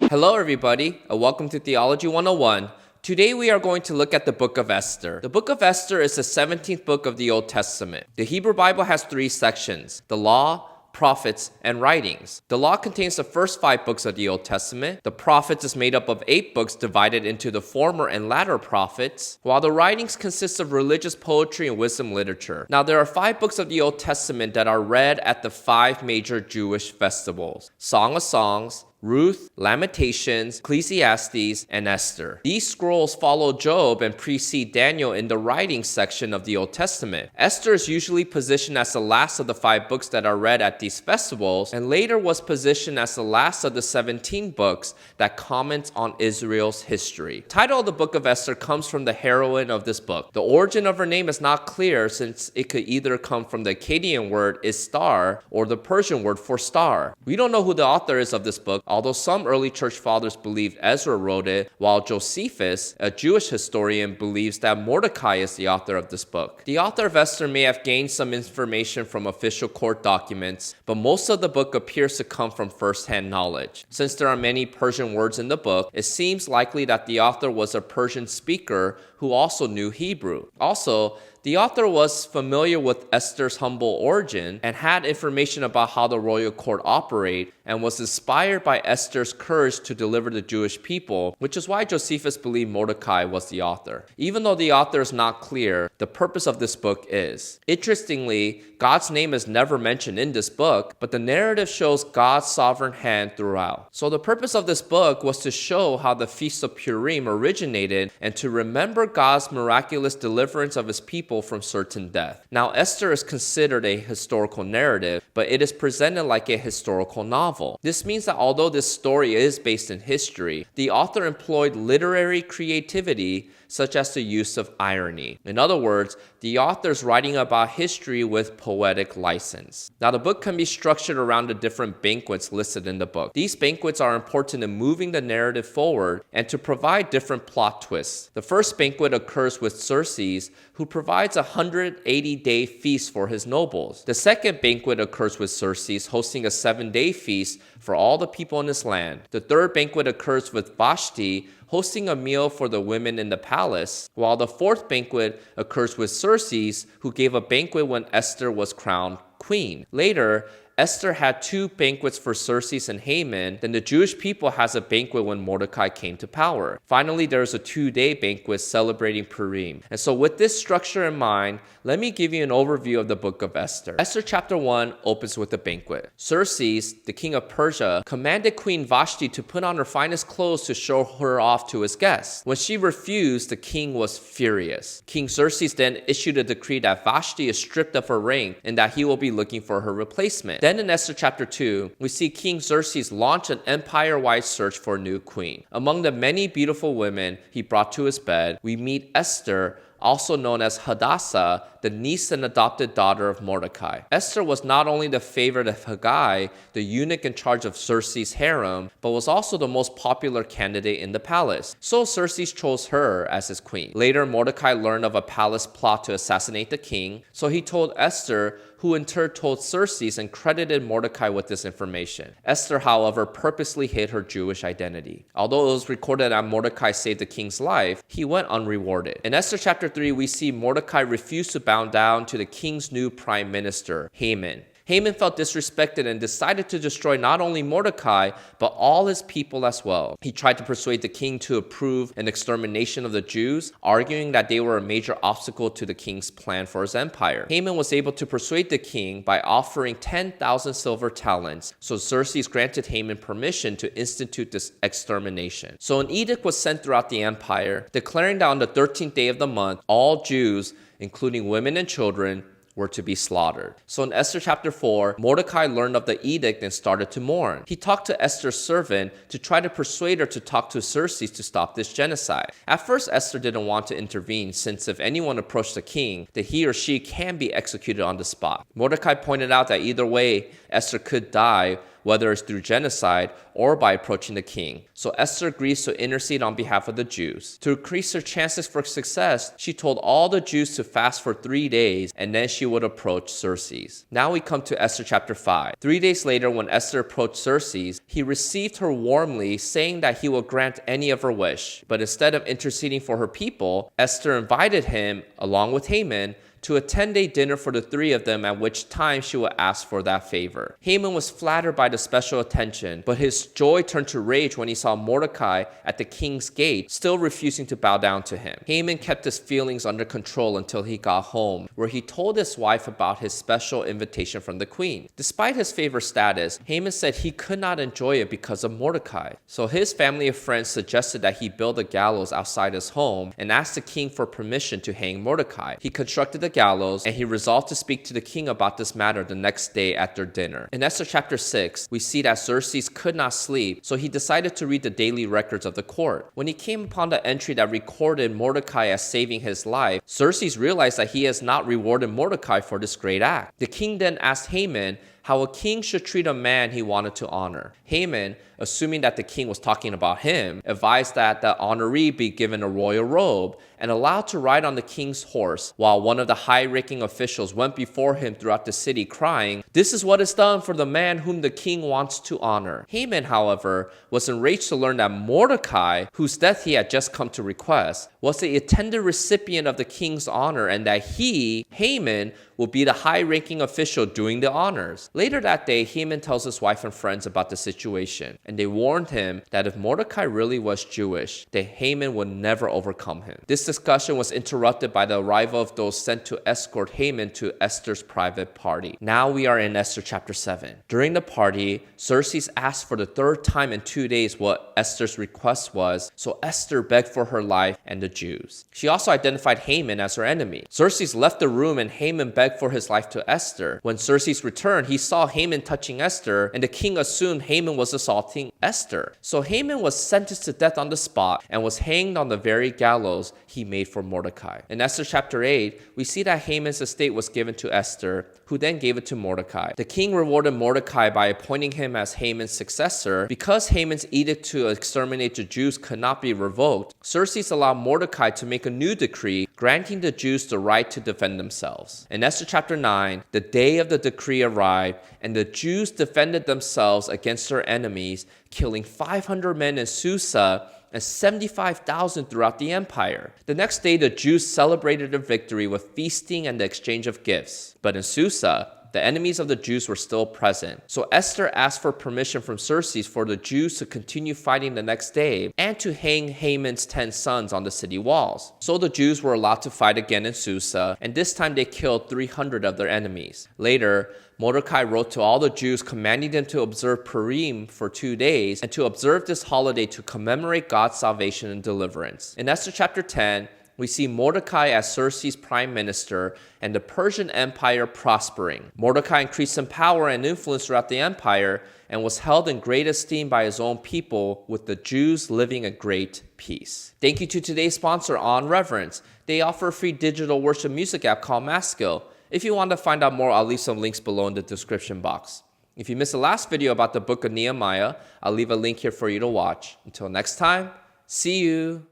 Hello everybody, and welcome to Theology 101. Today we are going to look at the book of Esther. The book of Esther is the 17th book of the Old Testament. The Hebrew Bible has 3 sections: the law, prophets, and writings. The law contains the first 5 books of the Old Testament. The prophets is made up of 8 books divided into the former and latter prophets, while the writings consist of religious poetry and wisdom literature. Now there are 5 books of the Old Testament that are read at the 5 major Jewish festivals: Song of Songs, Ruth, Lamentations, Ecclesiastes, and Esther. These scrolls follow Job and precede Daniel in the writing section of the Old Testament. Esther is usually positioned as the last of the 5 books that are read at these festivals, and later was positioned as the last of the 17 books that comment on Israel's history. The title of the book of Esther comes from the heroine of this book. The origin of her name is not clear, since it could either come from the Akkadian word Istar or the Persian word for star. We don't know who the author is of this book, although some early church fathers believed Ezra wrote it, while Josephus, a Jewish historian, believes that Mordecai is the author of this book. The author of Esther may have gained some information from official court documents, but most of the book appears to come from first-hand knowledge. Since there are many Persian words in the book, it seems likely that the author was a Persian speaker who also knew Hebrew. Also, the author was familiar with Esther's humble origin and had information about how the royal court operated, and was inspired by Esther's courage to deliver the Jewish people, which is why Josephus believed Mordecai was the author. Even though the author is not clear, the purpose of this book is. Interestingly, God's name is never mentioned in this book, but the narrative shows God's sovereign hand throughout. So the purpose of this book was to show how the Feast of Purim originated and to remember God's miraculous deliverance of his people from certain death. Now, Esther is considered a historical narrative, but it is presented like a historical novel. This means that although this story is based in history, the author employed literary creativity, such as the use of irony. In other words, the author is writing about history with poetic license. Now, the book can be structured around the different banquets listed in the book. These banquets are important in moving the narrative forward and to provide different plot twists. The first banquet occurs with Xerxes, who provides a 180-day feast for his nobles. The second banquet occurs with Xerxes hosting a 7-day feast for all the people in his land. The third banquet occurs with Vashti hosting a meal for the women in the palace, while the fourth banquet occurs with Xerxes, who gave a banquet when Esther was crowned queen. Later, Esther had 2 banquets for Xerxes and Haman. Then the Jewish people has a banquet when Mordecai came to power. Finally, there's a 2-day banquet celebrating Purim. And so with this structure in mind, let me give you an overview of the book of Esther. Esther chapter 1 opens with a banquet. Xerxes, the king of Persia, commanded Queen Vashti to put on her finest clothes to show her off to his guests. When she refused, the king was furious. King Xerxes then issued a decree that Vashti is stripped of her rank and that he will be looking for her replacement. Then in Esther chapter 2, we see King Xerxes launch an empire-wide search for a new queen. Among the many beautiful women he brought to his bed, we meet Esther, also known as Hadassah, the niece and adopted daughter of Mordecai. Esther was not only the favorite of Haggai, the eunuch in charge of Xerxes' harem, but was also the most popular candidate in the palace. So Xerxes chose her as his queen. Later, Mordecai learned of a palace plot to assassinate the king, so he told Esther, who in turn told Xerxes and credited Mordecai with this information. Esther, however, purposely hid her Jewish identity. Although it was recorded that Mordecai saved the king's life, he went unrewarded. In Esther chapter 3, we see Mordecai refuse to bow down to the king's new prime minister, Haman. Haman felt disrespected and decided to destroy not only Mordecai, but all his people as well. He tried to persuade the king to approve an extermination of the Jews, arguing that they were a major obstacle to the king's plan for his empire. Haman was able to persuade the king by offering 10,000 silver talents, so Xerxes granted Haman permission to institute this extermination. So an edict was sent throughout the empire, declaring that on the 13th day of the month, all Jews, including women and children, were to be slaughtered. So in Esther chapter 4, Mordecai learned of the edict and started to mourn. He talked to Esther's servant to try to persuade her to talk to Xerxes to stop this genocide. At first, Esther didn't want to intervene, since if anyone approached the king, that he or she can be executed on the spot. Mordecai pointed out that either way, Esther could die, whether it's through genocide or by approaching the king. So Esther agrees to intercede on behalf of the Jews. To increase her chances for success, she told all the Jews to fast for 3 days, and then she would approach Xerxes. Now we come to Esther chapter 5. 3 days later, when Esther approached Xerxes, he received her warmly, saying that he will grant any of her wish. But instead of interceding for her people, Esther invited him, along with Haman, to a 10-day dinner for the three of them, at which time she would ask for that favor. Haman was flattered by the special attention, but his joy turned to rage when he saw Mordecai at the king's gate, still refusing to bow down to him. Haman kept his feelings under control until he got home, where he told his wife about his special invitation from the queen. Despite his favor status, Haman said he could not enjoy it because of Mordecai. So his family and friends suggested that he build a gallows outside his home and asked the king for permission to hang Mordecai. He constructed the gallows, and he resolved to speak to the king about this matter the next day at their dinner. In Esther chapter 6, we see that Xerxes could not sleep, so he decided to read the daily records of the court. When he came upon the entry that recorded Mordecai as saving his life, Xerxes realized that he has not rewarded Mordecai for this great act. The king then asked Haman how a king should treat a man he wanted to honor. Haman, assuming that the king was talking about him, advised that the honoree be given a royal robe and allowed to ride on the king's horse, while one of the high-ranking officials went before him throughout the city crying, "This is what is done for the man whom the king wants to honor." Haman, however, was enraged to learn that Mordecai, whose death he had just come to request, was the intended recipient of the king's honor, and that he, Haman, would be the high-ranking official doing the honors. Later that day, Haman tells his wife and friends about the situation, and they warned him that if Mordecai really was Jewish, that Haman would never overcome him. This discussion was interrupted by the arrival of those sent to escort Haman to Esther's private party. Now we are in Esther chapter 7. During the party, Xerxes asked for the third time in 2 days what Esther's request was, so Esther begged for her life and the Jews. She also identified Haman as her enemy. Xerxes left the room, and Haman begged for his life to Esther. When Xerxes returned, he saw Haman touching Esther, and the king assumed Haman was assaulting Esther. So Haman was sentenced to death on the spot and was hanged on the very gallows he made for Mordecai. In Esther chapter 8, we see that Haman's estate was given to Esther, who then gave it to Mordecai. The king rewarded Mordecai by appointing him as Haman's successor. Because Haman's edict to exterminate the Jews could not be revoked, Xerxes allowed Mordecai to make a new decree granting the Jews the right to defend themselves. In Esther chapter 9, the day of the decree arrived, and the Jews defended themselves against their enemies, killing 500 men in Susa and 75,000 throughout the empire. The next day, the Jews celebrated their victory with feasting and the exchange of gifts. But in Susa, the enemies of the Jews were still present. So Esther asked for permission from Xerxes for the Jews to continue fighting the next day and to hang Haman's 10 sons on the city walls. So the Jews were allowed to fight again in Susa, and this time they killed 300 of their enemies. Later, Mordecai wrote to all the Jews commanding them to observe Purim for 2 days and to observe this holiday to commemorate God's salvation and deliverance. In Esther chapter 10, we see Mordecai as Xerxes' prime minister and the Persian Empire prospering. Mordecai increased in power and influence throughout the empire and was held in great esteem by his own people, with the Jews living in great peace. Thank you to today's sponsor, On Reverence. They offer a free digital worship music app called Maskill. If you want to find out more, I'll leave some links below in the description box. If you missed the last video about the book of Nehemiah, I'll leave a link here for you to watch. Until next time, see you.